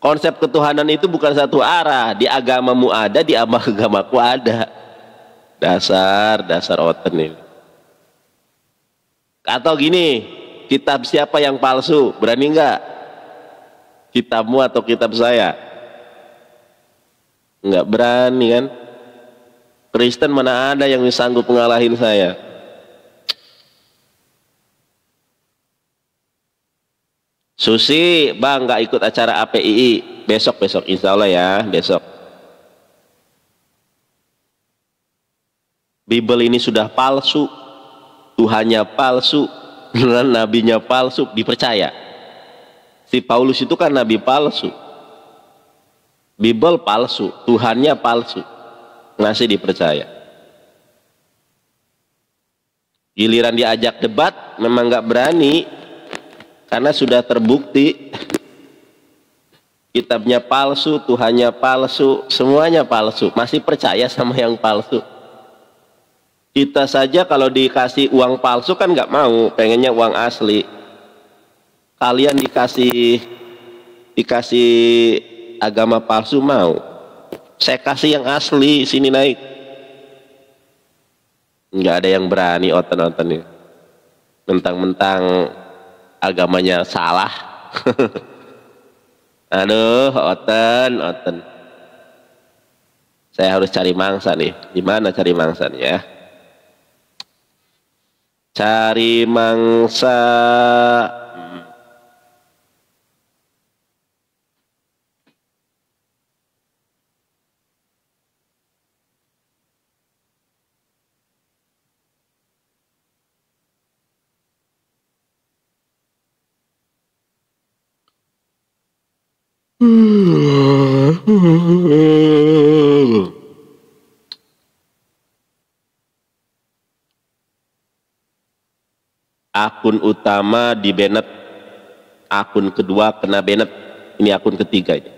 Konsep ketuhanan itu bukan satu arah. Di agamamu ada, di agamaku ada. Dasar oten ini. Atau gini, kitab siapa yang palsu? Berani nggak? Kitabmu atau kitab saya? Nggak berani kan? Kristen mana ada yang sanggup ngalahin saya? Susi, bang nggak ikut acara APII besok insya Allah ya, besok. Bible ini sudah palsu, Tuhannya palsu, nabinya palsu, dipercaya. Si Paulus itu kan nabi palsu, Bible palsu, Tuhannya palsu, masih dipercaya. Giliran diajak debat memang nggak berani, karena sudah terbukti kitabnya palsu, Tuhannya palsu, semuanya palsu, masih percaya sama yang palsu. Kita saja kalau dikasih uang palsu kan nggak mau, pengennya uang asli. Kalian dikasih agama palsu mau? Saya kasih yang asli, sini naik. Nggak ada yang berani oten-oten nih. Mentang-mentang agamanya salah. Aduh, oten. Saya harus cari mangsa nih. Gimana cari mangsa nih ya? Cari mangsa. Akun utama di Bennett, akun kedua kena Bennett, ini akun ketiga ini.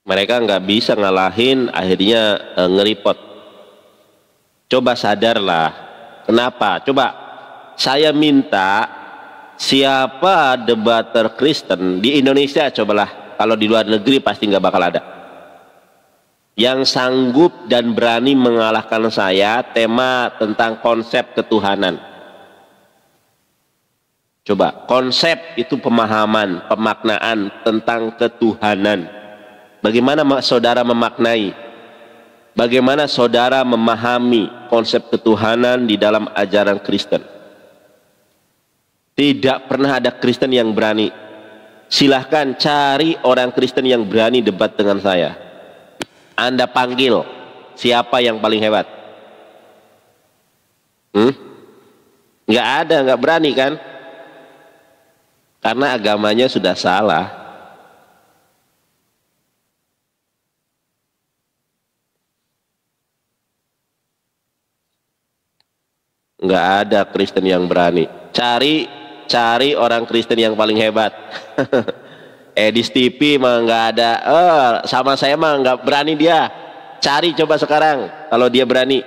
Mereka nggak bisa ngalahin, akhirnya nge-report. Coba sadarlah. Kenapa? Coba saya minta siapa debater Kristen di Indonesia, cobalah. Kalau di luar negeri pasti nggak bakal ada yang sanggup dan berani mengalahkan saya tema tentang konsep ketuhanan. Coba, konsep itu pemahaman, pemaknaan tentang ketuhanan. Bagaimana saudara memaknai? Bagaimana saudara memahami konsep ketuhanan di dalam ajaran Kristen? Tidak pernah ada Kristen yang berani. Silahkan cari orang Kristen yang berani debat dengan saya. Anda panggil siapa yang paling hebat? Nggak ada, nggak berani kan? Karena agamanya sudah salah. Nggak ada Kristen yang berani. Cari orang Kristen yang paling hebat. Edis TV mah nggak ada. Sama saya mah nggak berani dia. Cari coba sekarang kalau dia berani.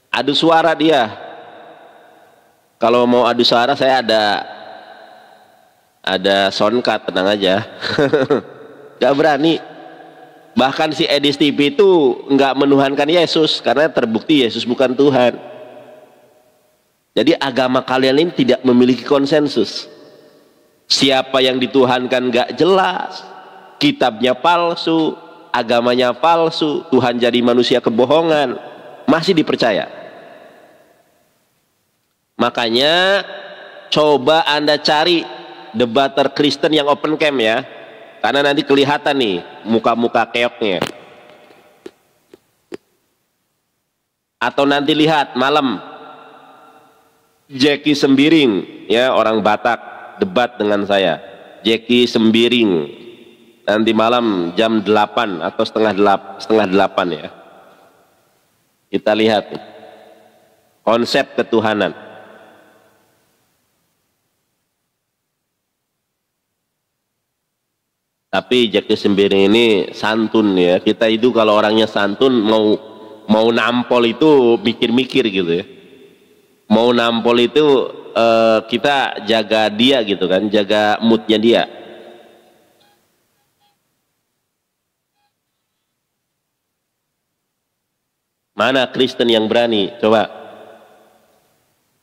Adu suara dia. Kalau mau adu suara saya ada soundcard, tenang aja. Nggak berani. Bahkan si Edis TV itu nggak menuhankan Yesus karena terbukti Yesus bukan Tuhan. Jadi agama kalian ini tidak memiliki konsensus. Siapa yang dituhankan gak jelas, kitabnya palsu, agamanya palsu, Tuhan jadi manusia kebohongan, masih dipercaya. Makanya coba Anda cari debater Kristen yang open camp ya, karena nanti kelihatan nih muka-muka keoknya. Atau nanti lihat malam Jeki Sembiring ya, orang Batak debat dengan saya, Jeki Sembiring, nanti malam jam 8 atau setengah 8 ya. Kita lihat konsep ketuhanan. Tapi Jeki Sembiring ini santun ya. Kita itu kalau orangnya santun mau nampol itu mikir-mikir gitu ya. Mau nampol itu kita jaga dia gitu kan, jaga moodnya dia. Mana Kristen yang berani? Coba.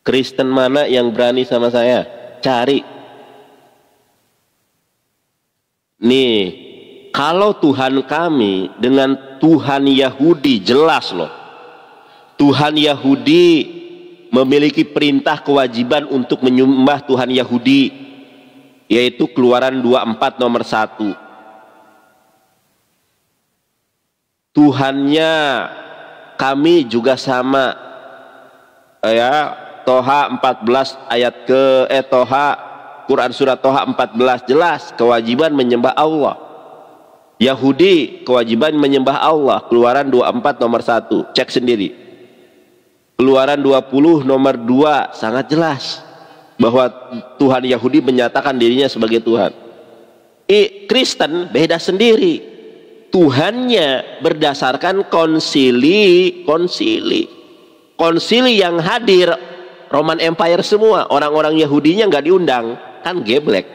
Kristen mana yang berani sama saya? Cari. Nih, kalau Tuhan kami dengan Tuhan Yahudi jelas loh. Tuhan Yahudi memiliki perintah kewajiban untuk menyembah Tuhan Yahudi, yaitu Keluaran 24 nomor 1. Tuhannya kami juga sama, ya. Toha 14 ayat Quran surat Toha 14 jelas kewajiban menyembah Allah. Yahudi kewajiban menyembah Allah, Keluaran 24 nomor 1, cek sendiri. Keluaran 20 nomor 2 sangat jelas bahwa Tuhan Yahudi menyatakan dirinya sebagai Tuhan. Kristen beda sendiri. Tuhannya berdasarkan konsili yang hadir Roman Empire semua, orang-orang Yahudinya nggak diundang, kan geblek.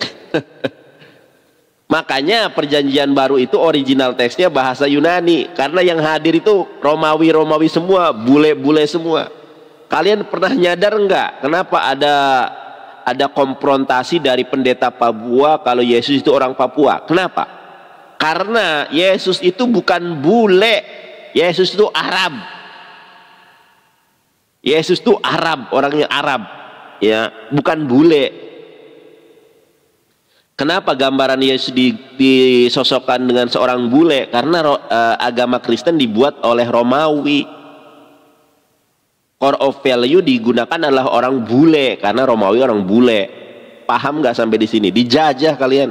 Makanya perjanjian baru itu original teksnya bahasa Yunani, karena yang hadir itu Romawi semua, bule-bule semua. Kalian pernah nyadar nggak kenapa ada konfrontasi dari pendeta Papua kalau Yesus itu orang Papua? Kenapa? Karena Yesus itu bukan bule, Yesus itu Arab. Yesus itu Arab, orangnya Arab, ya, bukan bule. Kenapa gambaran Yesus disosokkan dengan seorang bule? Karena agama Kristen dibuat oleh Romawi. Core of value digunakan adalah orang bule, karena Romawi orang bule. Paham nggak sampai di sini? Dijajah kalian.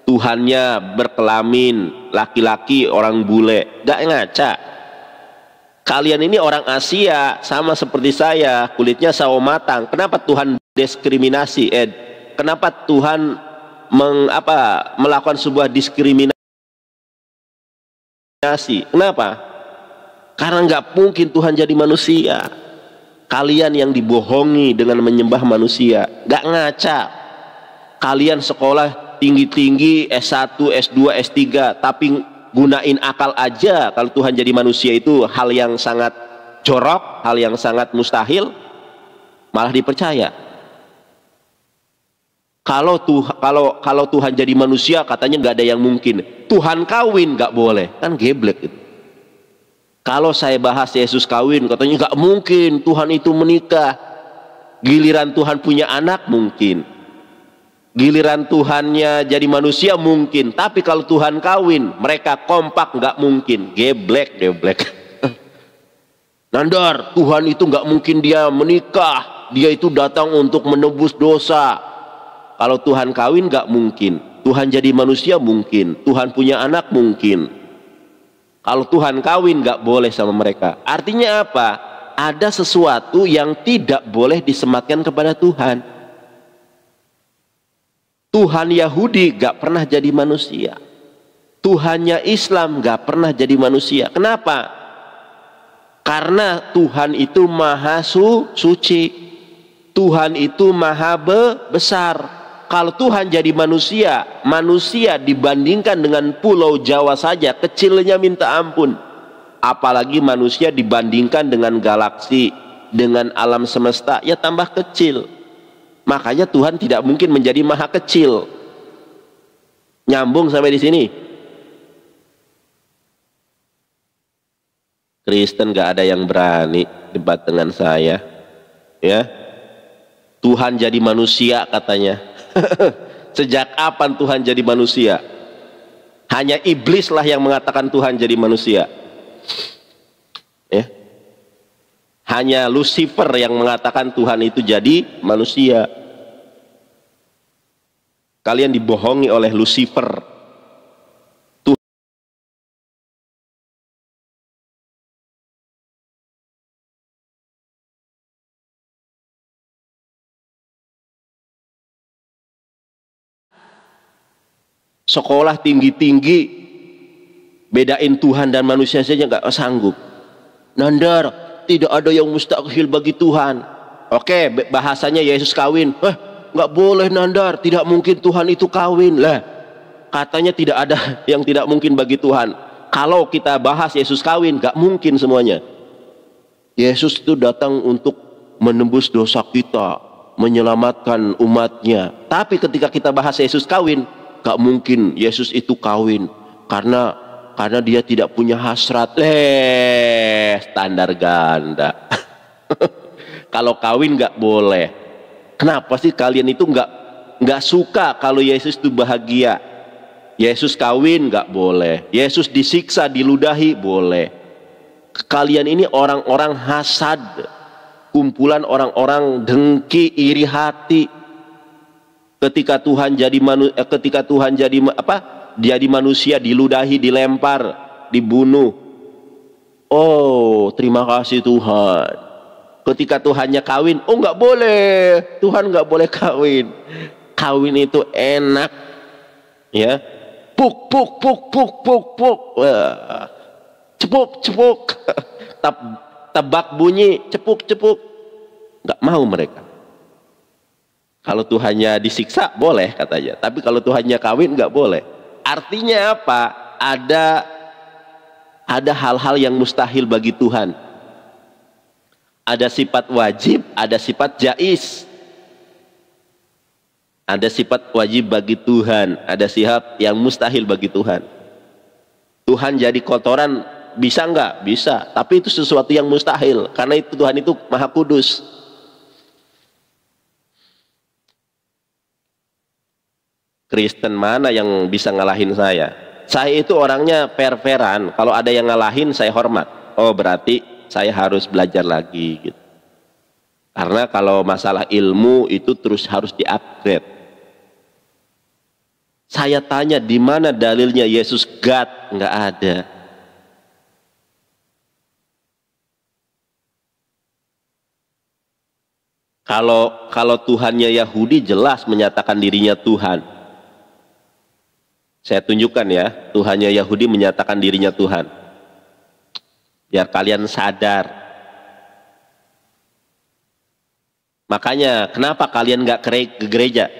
Tuhannya berkelamin, laki-laki, orang bule, nggak ngaca. Kalian ini orang Asia, sama seperti saya, kulitnya sawo matang. Kenapa Tuhan diskriminasi? Kenapa Tuhan melakukan sebuah diskriminasi? Kenapa? Karena nggak mungkin Tuhan jadi manusia. Kalian yang dibohongi dengan menyembah manusia, nggak ngaca. Kalian sekolah tinggi-tinggi, S1, S2, S3, tapi gunain akal aja. Kalau Tuhan jadi manusia itu hal yang sangat jorok, hal yang sangat mustahil, malah dipercaya. Kalau Tuhan jadi manusia katanya nggak ada yang mungkin. Tuhan kawin nggak boleh, kan geblek itu. Kalau saya bahas Yesus kawin, katanya nggak mungkin Tuhan itu menikah. Giliran Tuhan punya anak mungkin. Giliran Tuhannya jadi manusia mungkin, tapi kalau Tuhan kawin mereka kompak, nggak mungkin. Geblek. Nandar, Tuhan itu nggak mungkin dia menikah, dia itu datang untuk menebus dosa. Kalau Tuhan kawin nggak mungkin, Tuhan jadi manusia mungkin, Tuhan punya anak mungkin. Kalau Tuhan kawin nggak boleh sama mereka. Artinya apa? Ada sesuatu yang tidak boleh disematkan kepada Tuhan. Tuhan Yahudi gak pernah jadi manusia. Tuhannya Islam gak pernah jadi manusia. Kenapa? Karena Tuhan itu maha suci. Tuhan itu maha besar. Kalau Tuhan jadi manusia, manusia dibandingkan dengan pulau Jawa saja kecilnya minta ampun. Apalagi manusia dibandingkan dengan galaksi, dengan alam semesta, ya tambah kecil. Makanya Tuhan tidak mungkin menjadi maha kecil. Nyambung sampai di sini? Kristen gak ada yang berani debat dengan saya, ya. Tuhan jadi manusia katanya. Sejak kapan Tuhan jadi manusia? Hanya iblis lah yang mengatakan Tuhan jadi manusia, ya. Hanya Lucifer yang mengatakan Tuhan itu jadi manusia. Kalian dibohongi oleh Lucifer. Sekolah tinggi-tinggi, bedain Tuhan dan manusia saja nggak sanggup. Nandar, tidak ada yang mustahil bagi Tuhan. Oke, bahasanya Yesus kawin. Nggak boleh Nandar, tidak mungkin Tuhan itu kawin. Lah, katanya tidak ada yang tidak mungkin bagi Tuhan. Kalau kita bahas Yesus kawin, nggak mungkin semuanya. Yesus itu datang untuk menembus dosa kita, menyelamatkan umatnya. Tapi ketika kita bahas Yesus kawin, nggak mungkin Yesus itu kawin karena dia tidak punya hasrat. Standar ganda. Kalau kawin nggak boleh. Kenapa sih kalian itu nggak suka kalau Yesus itu bahagia? Yesus kawin nggak boleh. Yesus disiksa, diludahi boleh. Kalian ini orang-orang hasad, kumpulan orang-orang dengki, iri hati. Ketika Tuhan jadi jadi manusia, diludahi, dilempar, dibunuh. Oh, terima kasih Tuhan. Ketika Tuhannya kawin, oh nggak boleh, Tuhan nggak boleh kawin. Kawin itu enak, ya. Puk puk puk puk puk puk, cepuk cepuk, tebak bunyi, cepuk cepuk. Nggak mau mereka. Kalau Tuhannya disiksa boleh katanya, tapi kalau Tuhannya kawin nggak boleh. Artinya apa? Ada hal-hal yang mustahil bagi Tuhan. Ada sifat wajib, ada sifat jaiz. Ada sifat wajib bagi Tuhan, ada sifat yang mustahil bagi Tuhan. Tuhan jadi kotoran bisa nggak? Bisa, tapi itu sesuatu yang mustahil karena itu Tuhan itu Maha Kudus. Kristen mana yang bisa ngalahin saya? Saya itu orangnya fair-fairan. Kalau ada yang ngalahin saya hormat. Oh berarti saya harus belajar lagi gitu. Karena kalau masalah ilmu itu terus harus di-upgrade. Saya tanya di mana dalilnya Yesus God? Nggak ada. Kalau Tuhannya Yahudi jelas menyatakan dirinya Tuhan. Saya tunjukkan ya, Tuhannya Yahudi menyatakan dirinya Tuhan. Biar kalian sadar. Makanya kenapa kalian nggak ke gereja?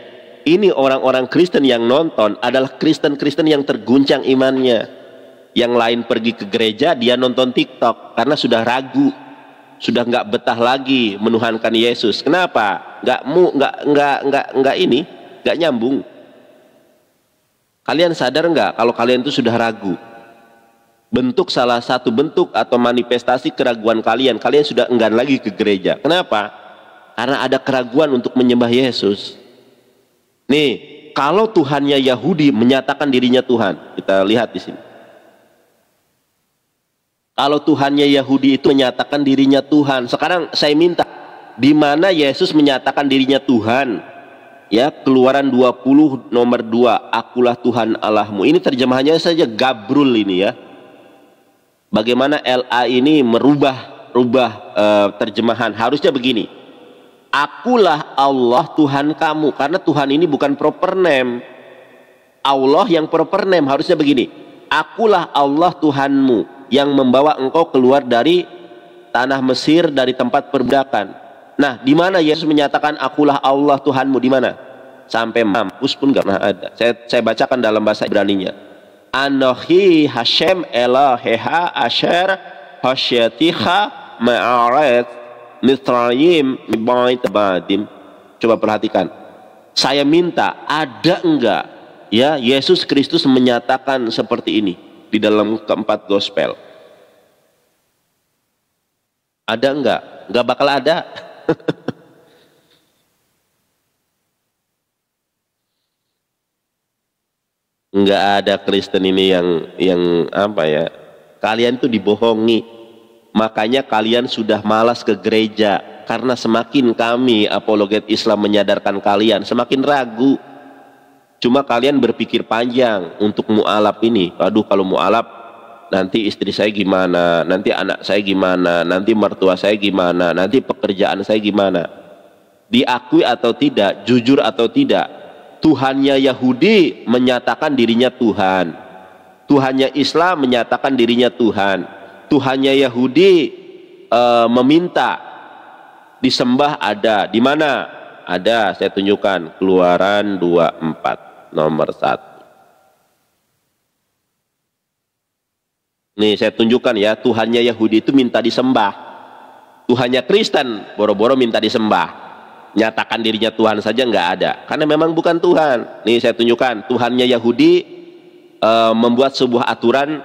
Ini orang-orang Kristen yang nonton adalah Kristen-Kristen yang terguncang imannya. Yang lain pergi ke gereja, dia nonton TikTok karena sudah ragu, sudah nggak betah lagi menuhankan Yesus. Kenapa? Nggak nyambung. Kalian sadar nggak kalau kalian itu sudah ragu? Salah satu bentuk atau manifestasi keraguan kalian sudah enggan lagi ke gereja. Kenapa? Karena ada keraguan untuk menyembah Yesus. Nih, kalau Tuhannya Yahudi menyatakan dirinya Tuhan, kita lihat di sini. Kalau Tuhannya Yahudi itu menyatakan dirinya Tuhan, sekarang saya minta, di mana Yesus menyatakan dirinya Tuhan? Ya, Keluaran 20 nomor 2, akulah Tuhan Allahmu. Ini terjemahannya saja Gabrul ini ya. Bagaimana LA ini merubah terjemahan. Harusnya begini, akulah Allah Tuhan kamu. Karena Tuhan ini bukan proper name. Allah yang proper name. Harusnya begini, akulah Allah Tuhanmu yang membawa engkau keluar dari tanah Mesir, dari tempat perbudakan. Nah, di mana Yesus menyatakan akulah Allah Tuhanmu? Di mana? Sampai mampus pun gak pernah ada. Saya bacakan dalam bahasa Ibraninya. Anohi Hashem Eloheha Asher Hasyatiha Ma'aret Mitrayim Mibait Badim. Coba perhatikan. Saya minta, ada enggak ya Yesus Kristus menyatakan seperti ini di dalam keempat gospel? Ada enggak? Enggak bakal ada. Enggak ada Kristen ini yang apa ya? Kalian tuh dibohongi. Makanya kalian sudah malas ke gereja karena semakin kami apologet Islam menyadarkan kalian, semakin ragu. Cuma kalian berpikir panjang untuk mu'alaf ini. Aduh, kalau mu'alaf nanti istri saya gimana, nanti anak saya gimana, nanti mertua saya gimana, nanti pekerjaan saya gimana. Diakui atau tidak, jujur atau tidak, Tuhannya Yahudi menyatakan dirinya Tuhan, Tuhannya Islam menyatakan dirinya Tuhan. Tuhannya Yahudi meminta disembah ada. Di mana? Ada, saya tunjukkan. Keluaran 24 nomor 1. Nih saya tunjukkan ya, Tuhannya Yahudi itu minta disembah. Tuhannya Kristen boro-boro minta disembah. Nyatakan dirinya Tuhan saja nggak ada, karena memang bukan Tuhan. Nih saya tunjukkan, Tuhannya Yahudi membuat sebuah aturan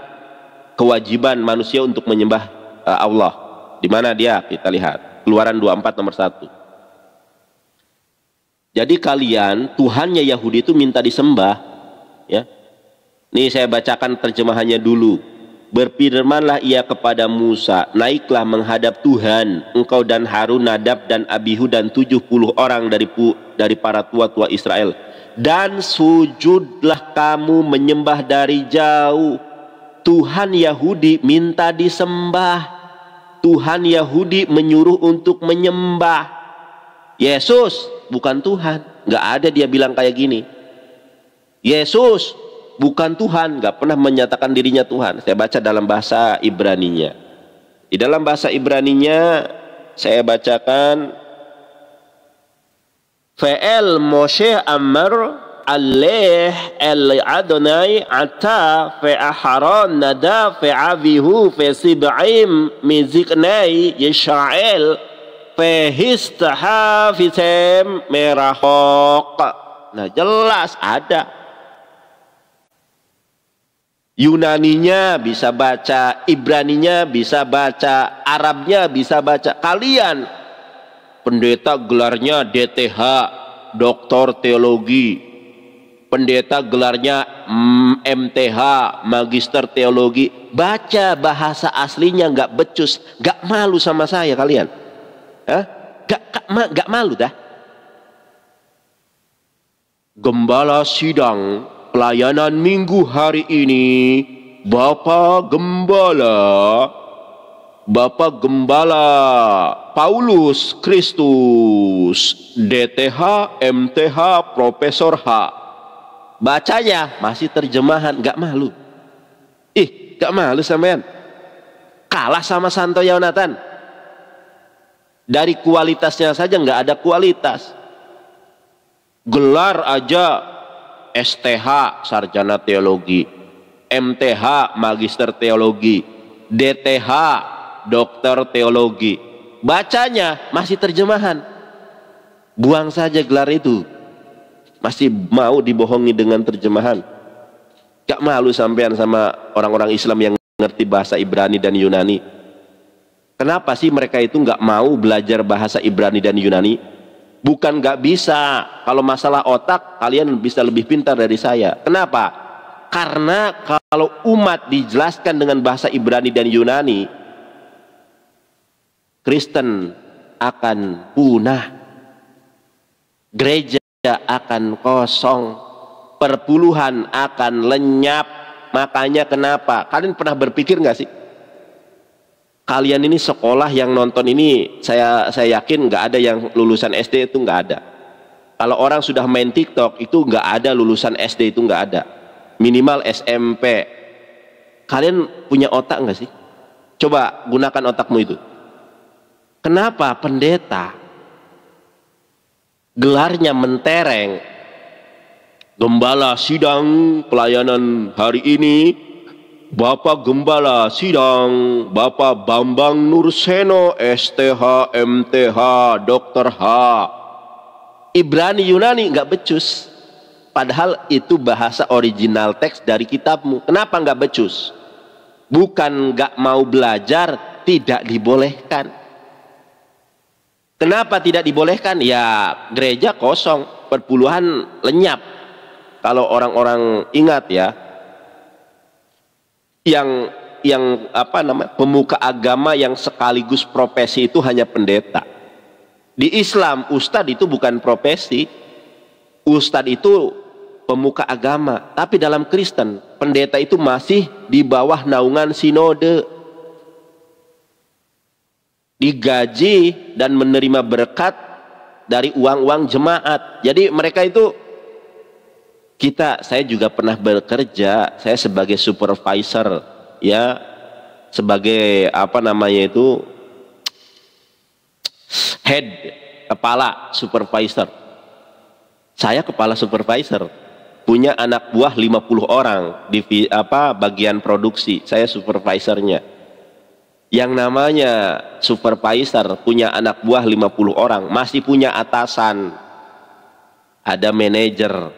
kewajiban manusia untuk menyembah Allah. Di mana dia? Kita lihat Keluaran 24 nomor 1. Jadi kalian, Tuhannya Yahudi itu minta disembah ya. Nih saya bacakan terjemahannya dulu. Berfirmanlah ia kepada Musa, naiklah menghadap Tuhan, engkau dan Harun, Nadab dan Abihu dan 70 orang dari para tua-tua Israel, dan sujudlah kamu menyembah dari jauh. Tuhan Yahudi minta disembah. Tuhan Yahudi menyuruh untuk menyembah. Yesus bukan Tuhan, nggak ada dia bilang kayak gini. Yesus bukan Tuhan, nggak pernah menyatakan dirinya Tuhan. Saya baca dalam bahasa Ibraninya. Di dalam bahasa Ibraninya saya bacakan, Fa'el Moshe Amar Aleh El Adonai Ata Fa'aharon Nada Fa'avihu Fa'sib'im Miziknai Yisrael Fa'histaha Fisem Merahok. Nah jelas ada. Yunaninya bisa baca, Ibraninya bisa baca, Arabnya bisa baca. Kalian pendeta gelarnya DTH, doktor teologi, pendeta gelarnya MTH, magister teologi, baca bahasa aslinya nggak becus, nggak malu sama saya kalian? Hah? Nggak malu dah? Gembala sidang pelayanan minggu hari ini, Bapak Gembala Paulus Kristus, DTH, MTH, Profesor H. Bacanya masih terjemahan, nggak malu. Nggak malu sampean? Kalah sama Santo Yonatan. Dari kualitasnya saja nggak ada kualitas. Gelar aja STH sarjana teologi, MTH magister teologi, DTH dokter teologi. Bacanya masih terjemahan. Buang saja gelar itu. Masih mau dibohongi dengan terjemahan. Gak malu sampean sama orang-orang Islam yang ngerti bahasa Ibrani dan Yunani? Kenapa sih mereka itu gak mau belajar bahasa Ibrani dan Yunani? Bukan gak bisa. Kalau masalah otak, kalian bisa lebih pintar dari saya. Kenapa? Karena kalau umat dijelaskan dengan bahasa Ibrani dan Yunani, Kristen akan punah, gereja akan kosong, perpuluhan akan lenyap. Makanya kenapa? Kalian pernah berpikir gak sih? Kalian ini sekolah yang nonton ini, saya yakin nggak ada yang lulusan SD itu, nggak ada. Kalau orang sudah main TikTok itu nggak ada lulusan SD, itu nggak ada. Minimal SMP. Kalian punya otak nggak sih? Coba gunakan otakmu itu. Kenapa pendeta gelarnya mentereng? Gembala sidang pelayanan hari ini, Bapak Gembala sidang Bapak Bambang Nurseno STH MTH Dr. H. Ibrani Yunani nggak becus, padahal itu bahasa original teks dari kitabmu. Kenapa nggak becus? Bukan nggak mau belajar, tidak dibolehkan. Kenapa tidak dibolehkan? Ya gereja kosong, perpuluhan lenyap. Kalau orang-orang ingat ya, yang pemuka agama yang sekaligus profesi itu hanya pendeta. Di Islam ustadz itu bukan profesi, ustadz itu pemuka agama. Tapi dalam Kristen pendeta itu masih di bawah naungan sinode, digaji dan menerima berkat dari uang-uang jemaat. Jadi mereka itu, saya juga pernah bekerja, saya sebagai supervisor ya, sebagai Head, kepala, supervisor. Saya kepala supervisor. Punya anak buah 50 orang di bagian produksi. Saya supervisornya. Yang namanya supervisor punya anak buah 50 orang, masih punya atasan, ada manajer.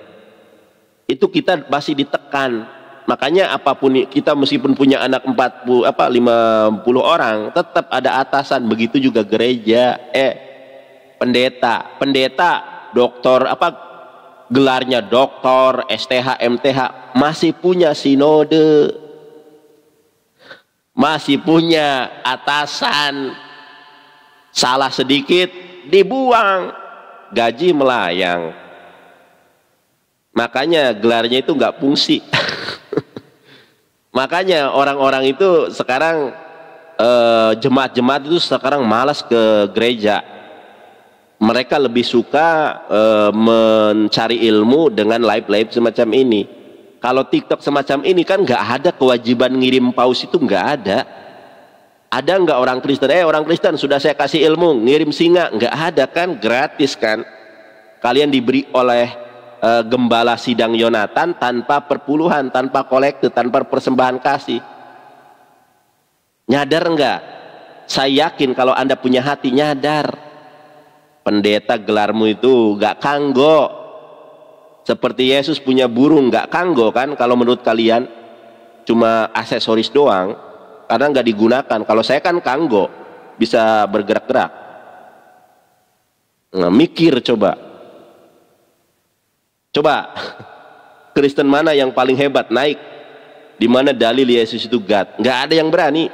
Itu kita masih ditekan. Makanya apapun kita meskipun punya anak 50 orang, tetap ada atasan. Begitu juga gereja, pendeta, doktor, gelarnya doktor, STH, MTH, masih punya sinode, masih punya atasan. Salah sedikit dibuang, gaji melayang. Makanya gelarnya itu nggak fungsi. Makanya orang-orang itu sekarang jemaat-jemaat itu sekarang malas ke gereja. Mereka lebih suka mencari ilmu dengan live semacam ini. Kalau TikTok semacam ini kan nggak ada kewajiban ngirim paus, itu nggak ada. Ada nggak orang Kristen? Orang Kristen sudah saya kasih ilmu, ngirim singa, nggak ada kan? Gratis kan? Kalian diberi oleh gembala sidang Yonatan tanpa perpuluhan, tanpa kolektif, tanpa persembahan kasih. Nyadar nggak? Saya yakin kalau Anda punya hati nyadar. Pendeta, gelarmu itu nggak kanggo. Seperti Yesus punya burung, nggak kanggo kan? Kalau menurut kalian cuma aksesoris doang, karena nggak digunakan. Kalau saya kan kanggo, bisa bergerak-gerak. Nah, mikir coba. Kristen mana yang paling hebat naik? Di mana dalil Yesus itu God? Nggak ada yang berani.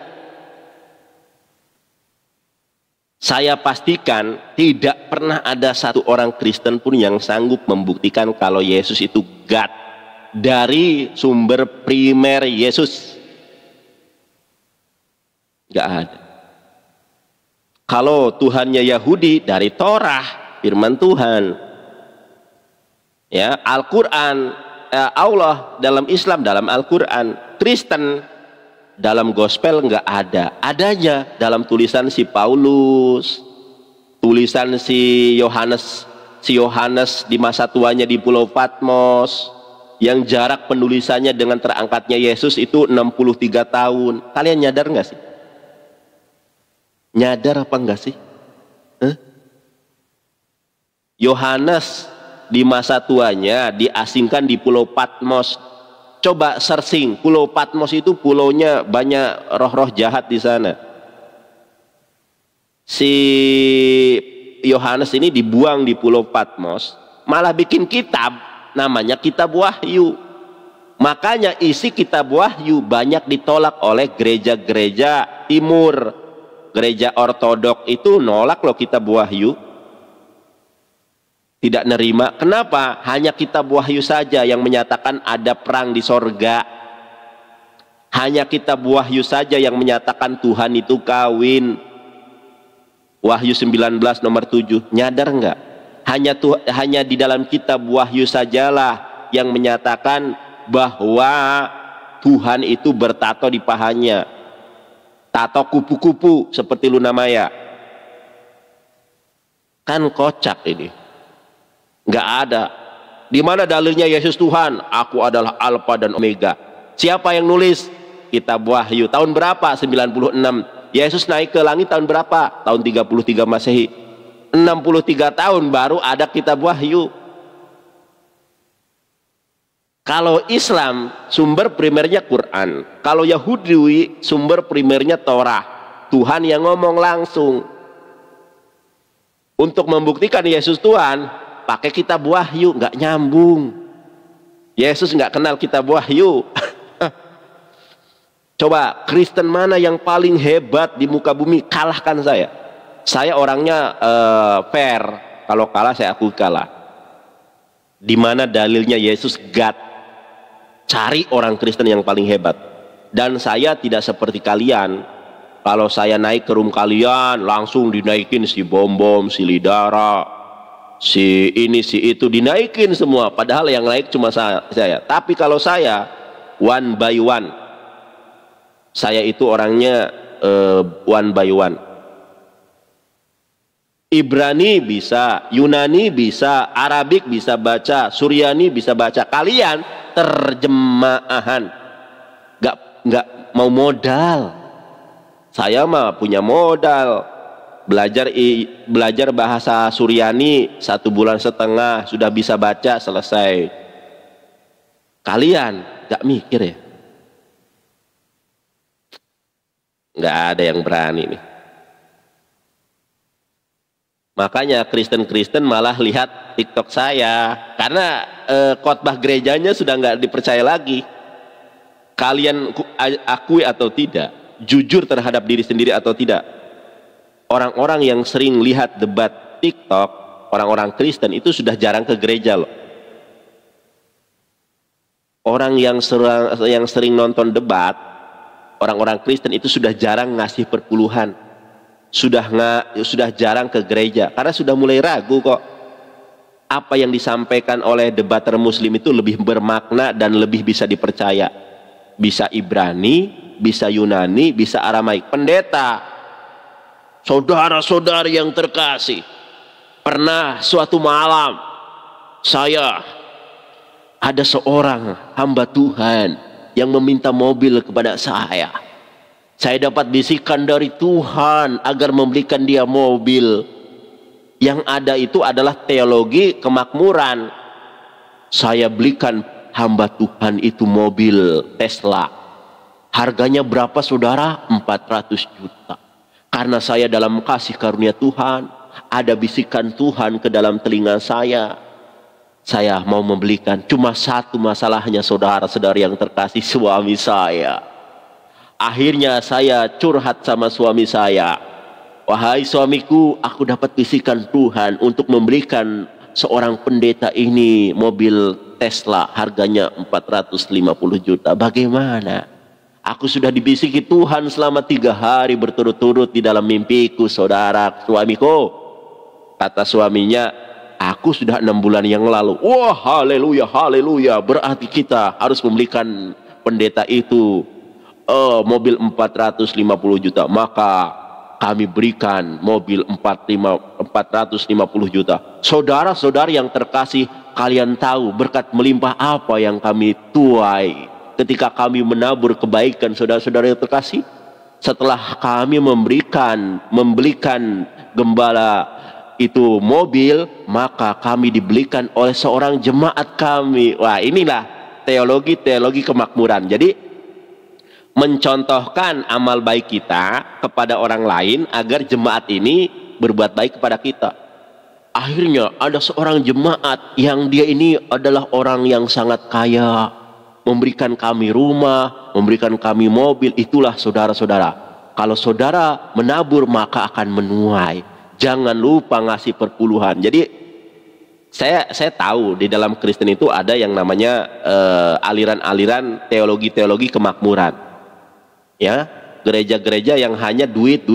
Saya pastikan tidak pernah ada satu orang Kristen pun yang sanggup membuktikan kalau Yesus itu God dari sumber primer Yesus. Nggak ada. Kalau Tuhannya Yahudi dari Torah, firman Tuhan. Ya, Al-Quran, Allah dalam Islam, dalam Al-Quran. Kristen dalam gospel nggak ada. Adanya dalam tulisan si Paulus, tulisan si Yohanes di masa tuanya di Pulau Patmos, yang jarak penulisannya dengan terangkatnya Yesus itu 63 tahun. Kalian nyadar nggak sih? Nyadar apa enggak sih? Yohanes di masa tuanya diasingkan di Pulau Patmos. Coba searching, Pulau Patmos itu pulaunya banyak roh-roh jahat di sana. Si Yohanes ini dibuang di Pulau Patmos, malah bikin kitab namanya Kitab Wahyu. Makanya isi Kitab Wahyu banyak ditolak oleh gereja-gereja timur. Gereja ortodok itu nolak loh Kitab Wahyu. Tidak nerima. Kenapa? Hanya Kitab Wahyu saja yang menyatakan ada perang di sorga. Hanya Kitab Wahyu saja yang menyatakan Tuhan itu kawin. Wahyu 19 nomor 7. Nyadar nggak? Hanya di dalam Kitab Wahyu sajalah yang menyatakan bahwa Tuhan itu bertato di pahanya. Tato kupu-kupu seperti Luna Maya. Kan kocak ini. Nggak ada. Di mana dalilnya Yesus Tuhan? Aku adalah Alfa dan Omega. Siapa yang nulis? Kitab Wahyu. Tahun berapa? 96. Yesus naik ke langit tahun berapa? Tahun 33 Masehi. 63 tahun baru ada Kitab Wahyu. Kalau Islam sumber primernya Quran. Kalau Yahudi sumber primernya Torah. Tuhan yang ngomong langsung. Untuk membuktikan Yesus Tuhan, pakai Kitab Wahyu, nggak nyambung. Yesus nggak kenal Kitab Wahyu. Coba Kristen mana yang paling hebat di muka bumi? Kalahkan saya. Saya orangnya fair. Kalau kalah saya akui kalah. Di mana dalilnya Yesus God? Cari orang Kristen yang paling hebat. Dan saya tidak seperti kalian. Kalau saya naik ke room kalian, langsung dinaikin si bom-bom, si lidara, si ini si itu, dinaikin semua. Padahal yang naik cuma saya. Tapi kalau saya one by one, saya itu orangnya one by one. Ibrani bisa, Yunani bisa, Arabik bisa baca, Suryani bisa baca. Kalian terjemahan, nggak mau modal. Saya mah punya modal. Belajar bahasa Suryani 1,5 bulan sudah bisa baca selesai. Kalian nggak mikir ya? Nggak ada yang berani nih. Makanya Kristen-Kristen malah lihat TikTok saya, karena khotbah gerejanya sudah nggak dipercaya lagi. Kalian akui atau tidak, jujur terhadap diri sendiri atau tidak, orang-orang yang sering lihat debat TikTok, orang-orang Kristen itu sudah jarang ke gereja loh. Orang yang sering nonton debat, orang-orang Kristen itu sudah jarang ngasih perpuluhan, sudah jarang ke gereja, karena sudah mulai ragu kok. Apa yang disampaikan oleh debater Muslim itu lebih bermakna dan lebih bisa dipercaya. Bisa Ibrani, bisa Yunani, bisa Aramaik. Pendeta, saudara-saudari yang terkasih, pernah suatu malam ada seorang hamba Tuhan yang meminta mobil kepada saya. Saya dapat bisikan dari Tuhan agar memberikan dia mobil. Yang ada itu adalah teologi kemakmuran. Saya belikan hamba Tuhan itu mobil Tesla. Harganya berapa saudara? 400 juta. Karena saya dalam kasih karunia Tuhan, ada bisikan Tuhan ke dalam telinga saya mau membelikan. Cuma satu masalahnya saudara-saudari yang terkasih, suami saya. Akhirnya saya curhat sama suami saya. Wahai suamiku, aku dapat bisikan Tuhan untuk memberikan seorang pendeta ini mobil Tesla harganya 450 juta. Bagaimana? Aku sudah dibisiki Tuhan selama 3 hari berturut-turut di dalam mimpiku, saudara suamiku. Kata suaminya, aku sudah 6 bulan yang lalu. Wah, haleluya, haleluya. Berarti kita harus memberikan pendeta itu mobil 450 juta. Maka kami berikan mobil 450 juta. Saudara-saudari yang terkasih, kalian tahu berkat melimpah apa yang kami tuai ketika kami menabur kebaikan saudara-saudara yang terkasih. Setelah kami membelikan gembala itu mobil, maka kami dibelikan oleh seorang jemaat kami. Wah, inilah teologi kemakmuran. Jadi mencontohkan amal baik kita kepada orang lain agar jemaat ini berbuat baik kepada kita. Akhirnya ada seorang jemaat yang dia ini adalah orang yang sangat kaya, memberikan kami rumah, memberikan kami mobil. Itulah saudara-saudara, kalau saudara menabur maka akan menuai. Jangan lupa ngasih perpuluhan. Jadi saya tahu di dalam Kristen itu ada yang namanya aliran-aliran teologi kemakmuran. Ya, gereja-gereja yang hanya duit.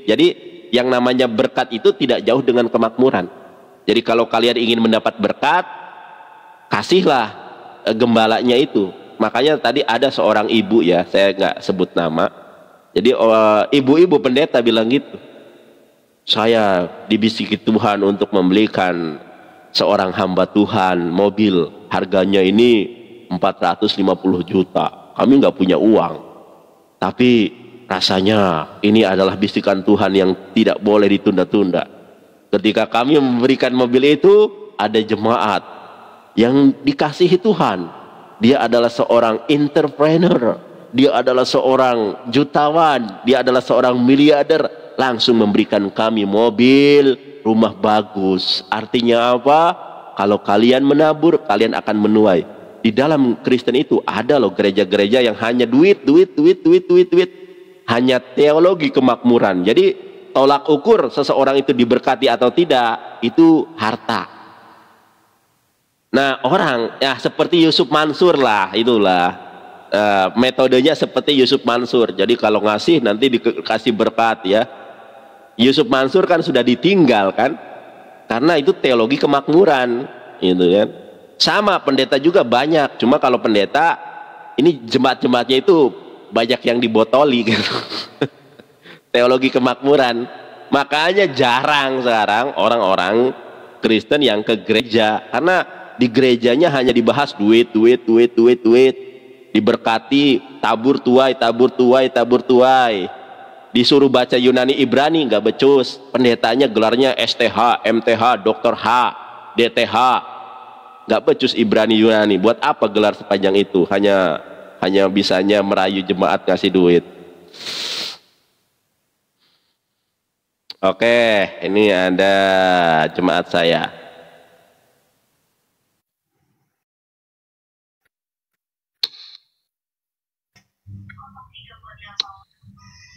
Jadi yang namanya berkat itu tidak jauh dengan kemakmuran. Jadi kalau kalian ingin mendapat berkat, kasihlah gembalanya itu. Makanya tadi ada seorang ibu, ya, saya nggak sebut nama. Jadi ibu-ibu pendeta bilang gitu. Saya dibisiki Tuhan untuk membelikan seorang hamba Tuhan mobil, harganya ini 450 juta. Kami nggak punya uang. Tapi rasanya ini adalah bisikan Tuhan yang tidak boleh ditunda-tunda. Ketika kami memberikan mobil itu, ada jemaat yang dikasihi Tuhan. Dia adalah seorang entrepreneur, dia adalah seorang jutawan, dia adalah seorang miliarder. Langsung memberikan kami mobil, rumah bagus. Artinya apa? Kalau kalian menabur, kalian akan menuai. Di dalam Kristen itu ada loh gereja-gereja yang hanya duit. Hanya teologi kemakmuran. Jadi tolak ukur seseorang itu diberkati atau tidak, itu harta. Nah, orang ya seperti Yusuf Mansur lah, itulah metodenya seperti Yusuf Mansur. Jadi kalau ngasih nanti dikasih berkat, ya. Yusuf Mansur kan sudah ditinggal kan, karena itu teologi kemakmuran, gitu kan. Sama pendeta juga banyak, cuma kalau pendeta ini jemaat-jemaatnya itu banyak yang dibotoli gitu. Teologi kemakmuran. Makanya jarang sekarang orang-orang Kristen yang ke gereja, karena di gerejanya hanya dibahas duit, diberkati, tabur tuai, disuruh baca Yunani Ibrani nggak becus, pendetanya gelarnya STH, MTH, Dr. H, DTH, nggak becus Ibrani Yunani. Buat apa gelar sepanjang itu? Hanya bisanya merayu jemaat ngasih duit. Oke, ini ada jemaat saya.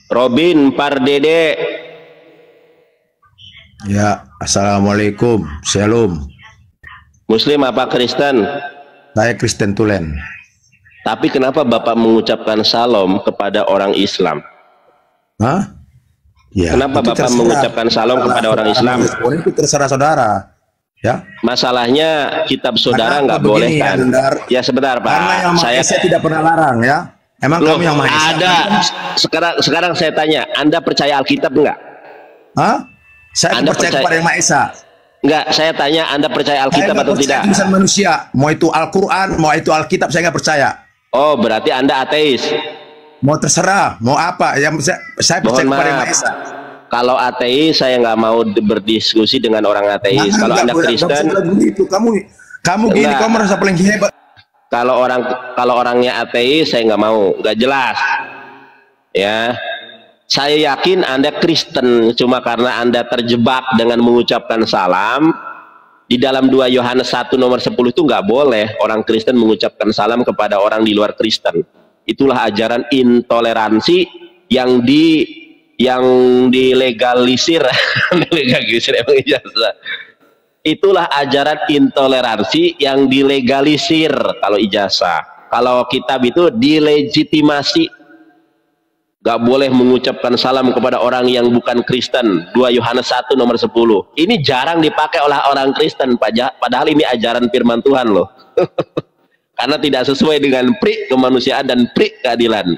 Robin Pardede. Ya, assalamualaikum, shalom. Muslim apa Kristen? Saya Kristen Tulen. Tapi kenapa Bapak mengucapkan salam kepada orang Islam? Hah? Ya, kenapa Bapak mengucapkan salam kepada orang Islam? Itu terserah saudara. Ya. Masalahnya kitab saudara nggak boleh kan? Ya sebentar Pak. Karena yang saya tidak pernah larang ya. Emang loh, kamu yang Maha Esa? Ada. Sekarang saya tanya, Anda percaya Alkitab enggak? Hah? Saya percaya kepada yang Maha Esa. Enggak, saya tanya Anda percaya Alkitab atau tidak? Saya tulisan manusia, mau itu Al-Quran, mau itu Alkitab, saya nggak percaya. Oh, berarti Anda ateis? Mau terserah, mau apa? Yang saya percaya kepada yang Maha Esa. Kalau ateis, saya nggak mau berdiskusi dengan orang ateis. Kalau Anda Kristen, kamu gini, kamu merasa paling hebat. Kalau orangnya ateis, saya nggak mau, nggak jelas. Ya, saya yakin Anda Kristen cuma karena Anda terjebak dengan mengucapkan salam. Di dalam 2 Yohanes 1 nomor 10 itu nggak boleh orang Kristen mengucapkan salam kepada orang di luar Kristen. Itulah ajaran intoleransi yang dilegalisir. Dilegalisir emang ijazah. Itulah ajaran intoleransi yang dilegalisir kalau ijazah. Kalau kitab itu dilegitimasi. Gak boleh mengucapkan salam kepada orang yang bukan Kristen. 2 Yohanes 1 nomor 10. Ini jarang dipakai oleh orang Kristen, padahal ini ajaran firman Tuhan loh. Karena tidak sesuai dengan pri kemanusiaan dan pri keadilan.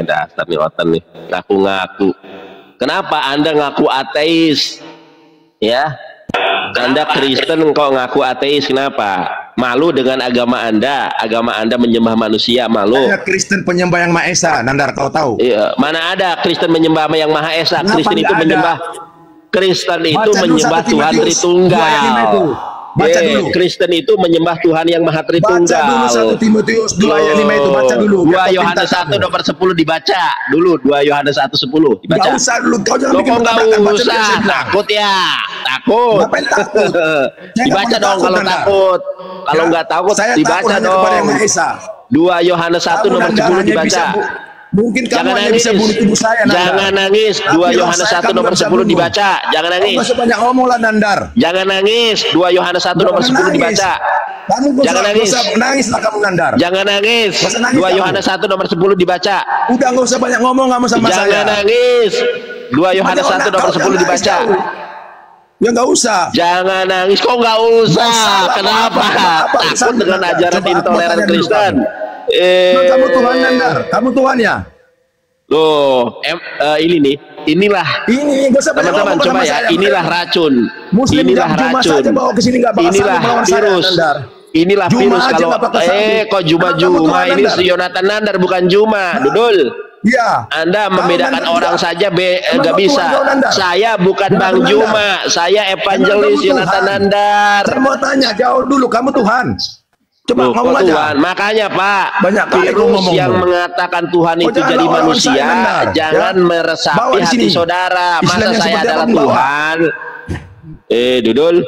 Dasar nih otan nih, ngaku-ngaku. Kenapa Anda ngaku ateis? Ya, Anda Kristen kok ngaku ateis, kenapa? Malu dengan agama Anda menyembah manusia, malu. Saya Kristen penyembah yang Maha Esa, Nandar, kau tahu? Iya, mana ada Kristen menyembah yang Maha Esa? Kristen itu menyembah Tuhan Tritunggal. Baca dulu. Kristen itu menyembah Tuhan yang Maha Tritunggal. Baca dulu 1 Timotius 2 ayat 5 itu, baca dulu. 2 Yohanes 1 nomor 10 dibaca dulu. 2 Yohanes 1 10 dibaca. Nggak usah dulu, kau jangan bikin tabrakan. Nggak usah, takut ya. Takut. Ngapain takut? Dibaca dong kalau takut. Kalau nggak takut, dibaca dong. 2 Yohanes 1 nomor 10 dibaca. Mungkin kamu hanya bisa bunuh tubuh saya, Nandar. Jangan nangis. 2 Yohanes 1 nomor 10 dibaca. Jangan nangis. Nggak sebanyak ngomong lah, Nandar. Jangan nangis. 2 Yohanes 1 nomor 10 dibaca. Jangan nangis. Nangis lah kamu, Nandar. Jangan nangis. 2 Yohanes 1 nomor 10 dibaca. Udah nggak usah banyak ngomong kamu sama saya. Jangan nangis. 2 Yohanes 1 nomor 10 dibaca. Ya nggak usah. Jangan nangis. Kok nggak usah? Kenapa? Takut dengan ajaran intoleran Kristen. Kamu Tuhan, Nandar. Kamu Tuhannya. Loh, inilah. Ini teman-teman coba ya. Inilah racun. Inilah racun. Inilah virus. Inilah virus. Kalau kok Juma ini si Yonatan Nandar bukan Juma, Dudul. Iya. Anda membedakan orang saja nggak bisa. Saya bukan Bang Juma. Saya evangelis Yonatan Nandar. Saya mau tanya, jauh dulu, kamu Tuhan. Coba ngomong aja. Tuhan. Makanya Pak, banyak virus yang mengatakan Tuhan itu jadi manusia, jangan meresapi hati saudara. Masa saya adalah Tuhan? Dudul.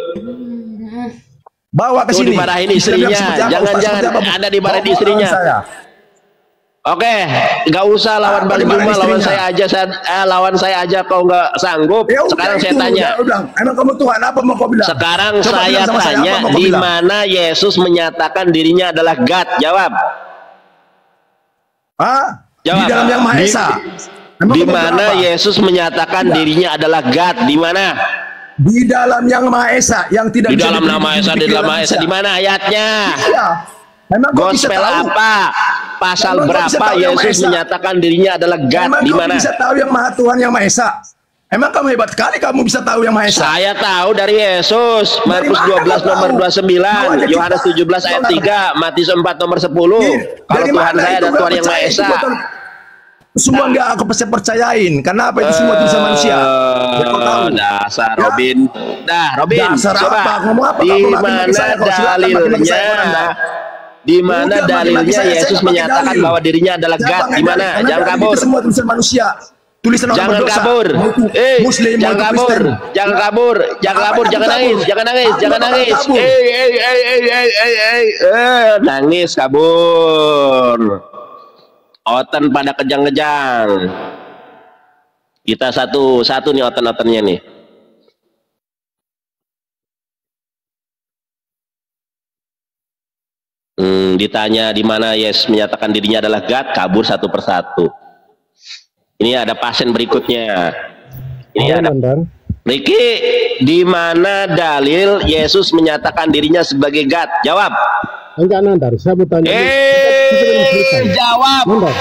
Bawa ke sini. Dimarahin istrinya. Jangan-jangan Anda dimarahin istrinya. Oke, nggak usah lawan Bang Juma, lawan saya aja kau nggak sanggup. Sekarang saya tanya. Emang kamu Tuhan apa mau kau bilang? Sekarang saya tanya, di mana Yesus menyatakan dirinya adalah God? Jawab. Jawab. Di dalam yang Maha Esa. Di mana Yesus menyatakan dirinya adalah God? Di mana? Di dalam yang Maha Esa, yang tidak di dalam nama Esa, di dalam Maha Esa. Di mana ayatnya? Emang kau bisa Gospel tahu? apa? Pasal Emang kau bisa berapa tahu yang Maha Yesus Esa? menyatakan dirinya adalah God? Emang Di kau mana? bisa tahu yang Maha Tuhan, yang Maha Esa? Emang kamu hebat sekali kamu bisa tahu yang Maha Esa? Saya tahu dari Yesus. Dari Markus mana 12 kau nomor tahu? 29, Yohanes 17 ayat 3, Matius 4 nomor 10. Kalau Dari Tuhan mana saya itu adalah gak Tuhan yang Maha percaya? Itu Esa. betul. Semua nggak aku bisa percayain. Kenapa itu semua tulisan manusia? Ya kau tahu. Dasar Ya. Robin. Dah, Robin. Dasar Coba. apa? Ngomong apa? Di Kamu maki-maki mana saya, kau silakan maki-maki dalilnya? saya, Anda. Di mana Udah, maki-maki dalilnya saya Yesus nggak pakai menyatakan dalil. bahwa dirinya adalah Saya God? pakai Di mana? dalil. Karena Jangan dalil kabur. itu semua tulisan manusia. Tulisan orang Jangan berdosa. kabur. Mau itu Muslim, mau Jangan itu kabur. Kristen. Jangan kabur. Jangan Apa kabur. yang Jangan kabur? nangis. Jangan nangis. Aku Jangan nggak bakal nangis. kabur. Nangis kabur. Oten pada kejang-kejang. Kita satu nih oten-otennya nih. Ditanya di mana Yesus menyatakan dirinya adalah God, kabur satu persatu. Ini ada pasien berikutnya. Ini ada Riki, di mana dalil Yesus menyatakan dirinya sebagai God? Jawab. Enggak, Nandar, saya mau tanya. Jawab. Nandar,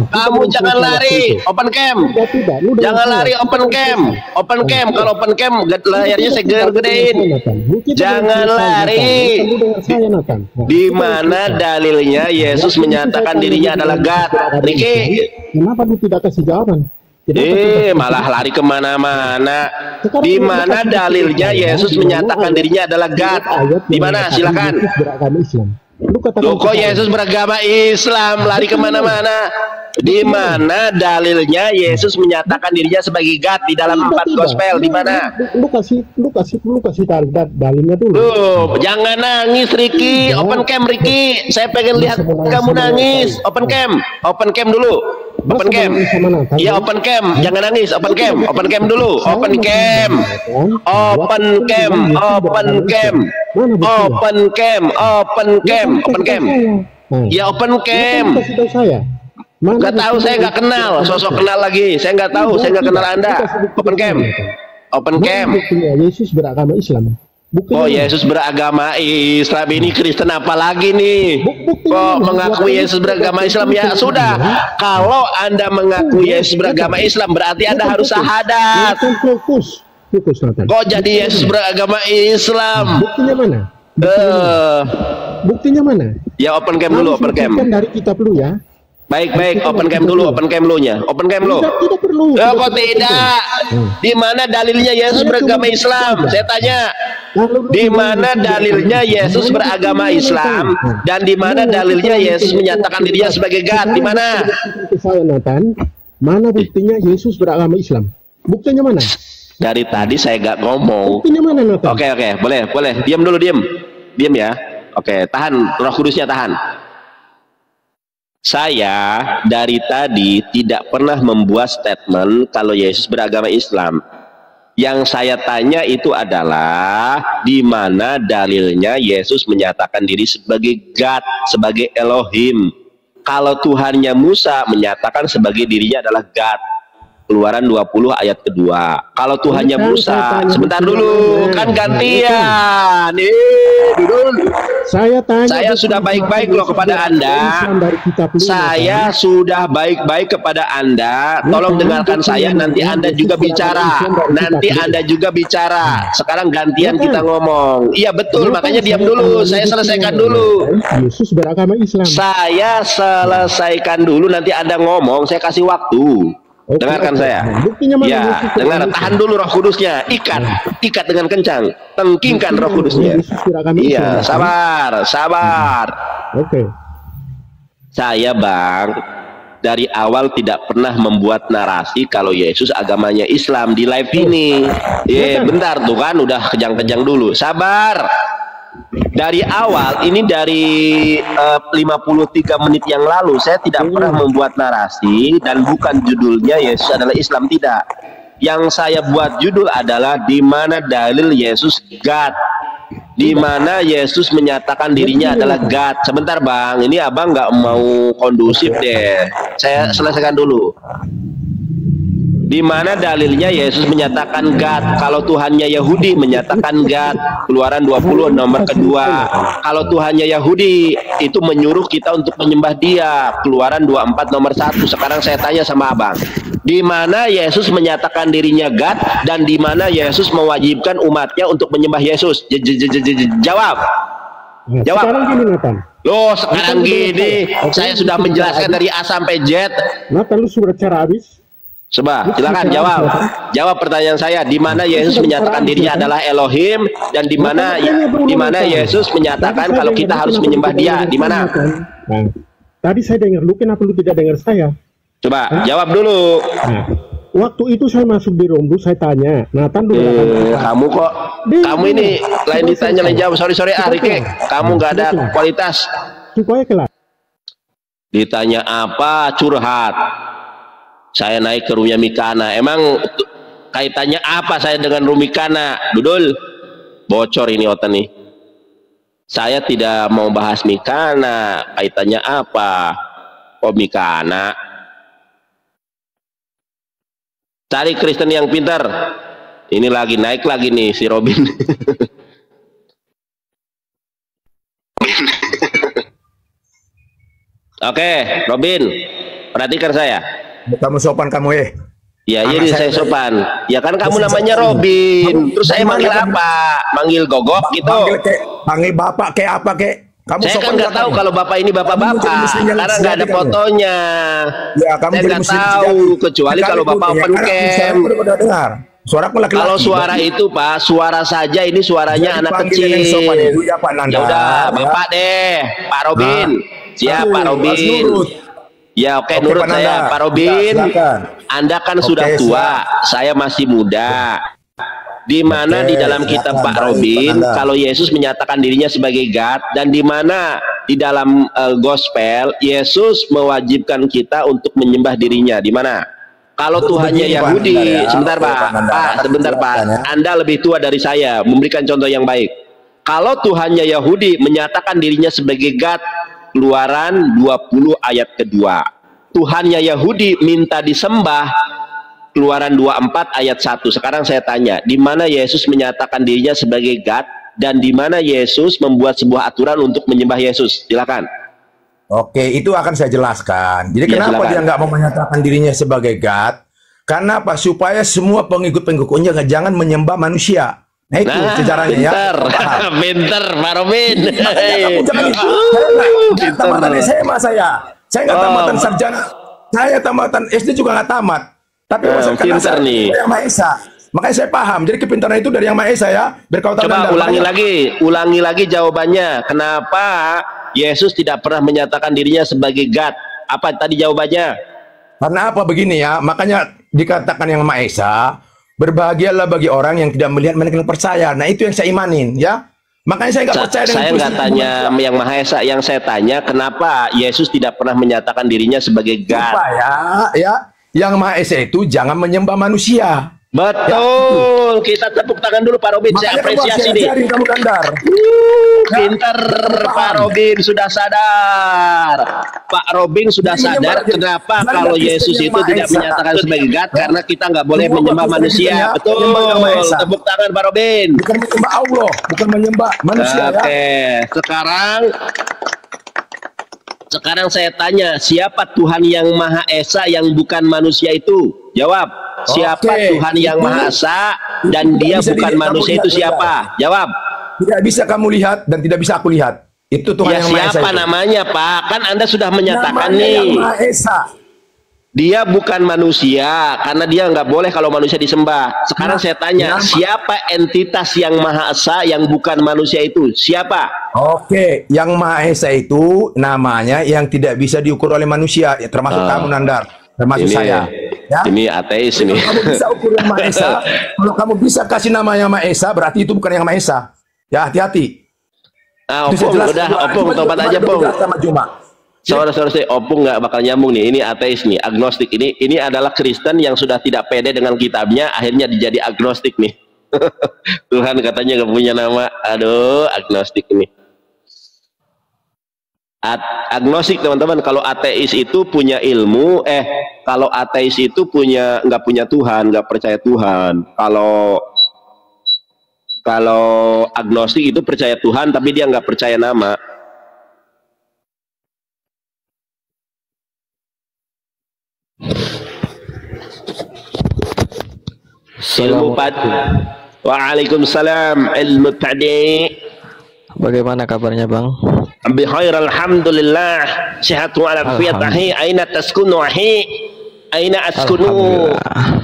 Kamu jangan lari. Open cam. Tidak. Jangan lari, open cam. Open cam. Kalau open cam, layarnya saya gedein. Jangan lari. Di mana dalilnya Yesus menyatakan dirinya adalah God? Riki. Kenapa lu tidak kasih jawaban? Malah lari kemana-mana. Di mana dalilnya Yesus menyatakan dirinya adalah God? Di mana? Silakan. Loh, kok Yesus beragama Islam? Lari kemana-mana. Di mana dalilnya Yesus menyatakan dirinya sebagai God di dalam 4 gospel? Di mana? Lu kasih dalilnya dulu. Loh, jangan nangis Riki. Open cam Riki. Saya pengen lihat kamu nangis. Open cam. Open cam dulu. Open cam. Ya, open cam. Jangan nangis. Open cam. Open cam dulu. Open cam. Open cam. Open cam. Open cam. Open cam. Open cam. Ya, open cam. Nggak tahu, saya nggak kenal. Sosok kenal lagi. Saya nggak tahu. Saya nggak kenal Anda. Open cam. Open cam. Yesus beragama Islam. Oh, Yesus beragama Islam. Ini Kristen apa lagi nih? Kok mengaku Yesus beragama Islam? Ya sudah, kalau Anda mengaku Yesus beragama Islam berarti Anda harus syahadat. Fokus, Nathan. Kok jadi Yesus beragama Islam? Buktinya mana? Buktinya mana? Ya, open cam dulu, open cam. Dari kitab lu ya. Baik, open cam dulu, open cam lu nya. Open cam lu. Tidak perlu. Kok tidak? Di mana dalilnya Yesus beragama Islam? Saya tanya. Di mana dalilnya Yesus beragama Islam dan di mana dalilnya Yesus menyatakan dirinya sebagai God? Di mana? Saya Nathan, mana buktinya Yesus beragama Islam? Buktinya mana? Dari tadi saya nggak ngomong. Buktinya mana Nathan? Oke, boleh. Diam dulu, diam ya. Oke, tahan, Roh Kudusnya tahan. Saya dari tadi tidak pernah membuat statement kalau Yesus beragama Islam. Yang saya tanya itu adalah di mana dalilnya Yesus menyatakan diri sebagai God, sebagai Elohim. Kalau Tuhannya Musa menyatakan sebagai dirinya adalah God. Keluaran 20 ayat kedua. Kalau Tuhannya Musa, sebentar dulu, kan gantian. Saya sudah baik-baik loh kepada Anda. Saya sudah baik-baik kepada Anda. Tolong dengarkan saya, nanti Anda juga bicara. Sekarang gantian kita ngomong. Iya betul, makanya diam dulu. Saya selesaikan dulu. Yesus beragama Islam. Saya selesaikan dulu, nanti Anda ngomong. Saya kasih waktu. Dengarkan saya. Ya, dengar, tahan dulu Roh Kudusnya. Ikat dengan kencang. Tengkingkan Roh Kudusnya. Iya, sabar. Oke. Saya Bang, dari awal tidak pernah membuat narasi kalau Yesus agamanya Islam di live ini. Bentar tuh kan, udah kejang-kejang dulu. Sabar. Dari awal ini dari 53 menit yang lalu saya tidak pernah membuat narasi dan bukan judulnya Yesus adalah Islam, tidak. Yang saya buat judul adalah di mana dalil Yesus God, di mana Yesus menyatakan dirinya adalah God. Sebentar Bang, ini Abang nggak mau kondusif deh. Saya selesaikan dulu. Di mana dalilnya Yesus menyatakan God? Kalau Tuhannya Yahudi menyatakan God. Keluaran 20 nomor kedua. Kalau Tuhannya Yahudi itu menyuruh kita untuk menyembah Dia. Keluaran 24 nomor 1. Sekarang saya tanya sama abang, di mana Yesus menyatakan dirinya God dan di mana Yesus mewajibkan umatnya untuk menyembah Yesus? Jawab. Jawab. Sekarang gini, Nathan. Loh, sekarang gini, saya sudah menjelaskan dari A sampai Z. Nathan, lu sudah bicara habis. Coba, silakan jawab. Jawab pertanyaan saya. Di mana Yesus menyatakan dirinya adalah Elohim dan di mana Yesus menyatakan kalau kita harus menyembah Dia? Di mana? Nah, tadi saya dengar lu, kenapa lu tidak dengar saya? Coba jawab dulu. Nah, waktu itu saya masuk di Rombu, saya tanya, Nathan dulu. Kamu kok, kamu ini lain ditanya lain jawab. Sorry Riki, kamu nggak ada kualitas. Supaya kelar. Ditanya apa? Curhat. Saya naik ke rumahnya Mikana. Emang kaitannya apa saya dengan Rumikana? Dudul, bocor ini otak nih. Saya tidak mau bahas Mikana. Kaitannya apa? Oh, Mikana. Cari Kristen yang pintar. Ini lagi naik lagi nih si Robin. Oke, Robin, perhatikan saya. Kamu sopan kamu Ya, jadi saya sopan. Ya kan kamu namanya Robin. Terus saya manggil apa? Manggil Gogok gitu. Panggil bapak kayak apa kayak? Kamu saya kan nggak tahu kalau bapak ini bapak-bapak karena nggak ada fotonya. Ya, kamu saya nggak tahu kecuali kalau bapak open cam. Kalau suara itu Pak, suara saja ini suaranya anak kecil. Ya udah, bapak deh, Pak Robin. Siap Pak Robin. Ya oke, nurut saya Pak Robin. Anda kan sudah tua, saya masih muda. Di mana di dalam kitab Pak Robin kalau Yesus menyatakan dirinya sebagai God dan di mana di dalam gospel Yesus mewajibkan kita untuk menyembah dirinya? Di mana? Kalau Tuhannya Yahudi, sebentar Pak, sebentar Pak. Anda lebih tua dari saya, memberikan contoh yang baik. Kalau Tuhannya Yahudi menyatakan dirinya sebagai God, Keluaran 20 ayat kedua. Tuhannya Yahudi minta disembah, Keluaran 24 ayat 1. Sekarang saya tanya, di mana Yesus menyatakan dirinya sebagai God dan di mana Yesus membuat sebuah aturan untuk menyembah Yesus? Silakan. Oke, itu akan saya jelaskan. Jadi ya, kenapa dia nggak mau menyatakan dirinya sebagai God? Karena apa? Supaya semua pengikut-pengikutnya jangan menyembah manusia. Nah itu sejarahnya ya. Pinter, Pak Robin. Tamatan SMA saya nggak tamatan sarjana. Saya tamatan SD juga nggak tamat. Tapi pinter nih. Yang Maha Esa. Makanya saya paham. Jadi kepintaran itu dari Yang Maha Esa ya. Coba ulangi lagi jawabannya. Kenapa Yesus tidak pernah menyatakan dirinya sebagai God? Apa tadi jawabannya? Karena apa begini ya? Makanya dikatakan Yang Maha Esa, berbahagialah bagi orang yang tidak melihat mereka percaya. Nah itu yang saya imanin ya. Makanya saya nggak percaya dengan. Saya nggak tanya Yang Maha Esa, yang saya tanya kenapa Yesus tidak pernah menyatakan dirinya sebagai God? Supaya ya Yang Maha Esa itu jangan menyembah manusia. Betul. Ya, kita tepuk tangan dulu Pak Robin. Saya apresiasi nih. Kamu Kandar. Pinter Pak Robin sudah sadar. Pak Robin sudah sadar kenapa kalau Yesus itu tidak menyatakan sebagai God karena kita nggak boleh menyembah manusia. Betul. Tepuk tangan Pak Robin. Bukan menyembah Allah, bukan menyembah manusia. Oke. Sekarang saya tanya, siapa Tuhan yang Maha Esa yang bukan manusia itu? Jawab. Siapa Tuhan yang Maha Esa dan dia bukan manusia itu siapa? Jawab. Tidak bisa kamu lihat dan tidak bisa aku lihat. Itu Tuhan yang Maha Esa. Siapa namanya Pak? Kan Anda sudah menyatakan namanya nih. Yang Maha Esa. Dia bukan manusia karena dia nggak boleh kalau manusia disembah. Sekarang saya tanya, siapa entitas yang Maha Esa yang bukan manusia itu? Siapa? Oke, yang Maha Esa itu namanya yang tidak bisa diukur oleh manusia, ya, termasuk kamu Nandar, termasuk saya. Ya? Ini ateis ini. Kalau kamu bisa ukur yang Maha Esa, kalau kamu bisa kasih nama yang Maha Esa, berarti itu bukan yang Maha Esa. Ya hati-hati. Opung, udah, Opung, tobat aja, Opung. Sorry, Opung nggak bakal nyambung nih. Ini ateis nih, agnostik. Ini adalah Kristen yang sudah tidak pede dengan kitabnya, akhirnya dijadi agnostik nih. Tuhan katanya nggak punya nama. Aduh, agnostik ini. Agnostik teman-teman. Kalau ateis itu punya ilmu, kalau ateis itu nggak punya Tuhan, nggak percaya Tuhan. Kalau agnostik itu percaya Tuhan tapi dia nggak percaya nama. Ilmu padi. Waalaikumsalam. Ilmu padi. Bagaimana kabarnya Bang? Bikhair alhamdulillah. Sehat walafiat ahi. Aina taskunu ahi? Aina askunu?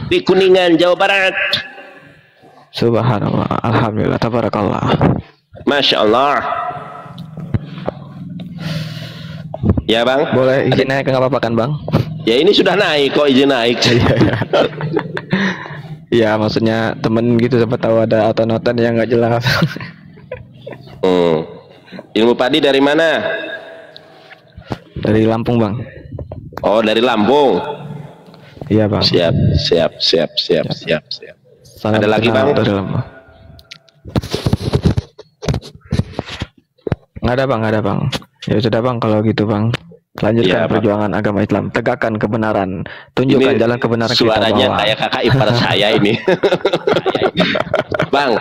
Di Kuningan, Jawa Barat. Subhanallah. Alhamdulillah. Tabarakallah. Masya Allah. Ya Bang. Boleh izin naik nggak apa-apa kan Bang? Ya ini sudah naik kok, izin naik. Ya maksudnya temen gitu, siapa tahu ada auto-notan yang nggak jelas. Ilmu padi dari mana? Dari Lampung Bang. Oh dari Lampung. Iya Bang. Siap. Salam ada lagi Bang? Dari Lampung. Nggak ada Bang. Ya sudah Bang, kalau gitu Bang, lanjutkan perjuangan agama Islam, tegakkan kebenaran, tunjukkan jalan kebenaran. Suaranya kita kayak kakak ipar saya ini. Bang,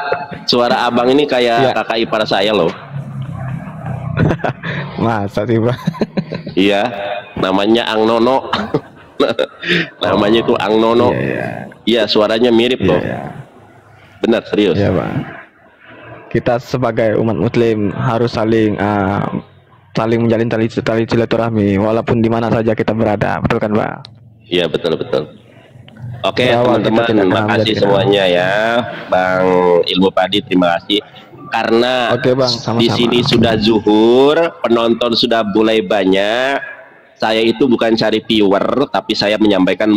suara abang ini kayak kakak ipar saya loh. Masa sih Bang? Iya, namanya Ang Nono. Namanya itu Ang Nono. Iya, suaranya mirip loh. Benar, serius. Iya Bang. Kita sebagai umat Muslim harus saling menjalin tali silaturahmi walaupun di mana saja kita berada, betul kan Bang? Iya betul. Oke teman-teman, terima kasih semuanya ya, Bang Ilmu Padi, terima kasih. Karena Bang, sama-sama. Di sini sudah zuhur, penonton sudah mulai banyak. Saya itu bukan cari viewer, tapi saya menyampaikan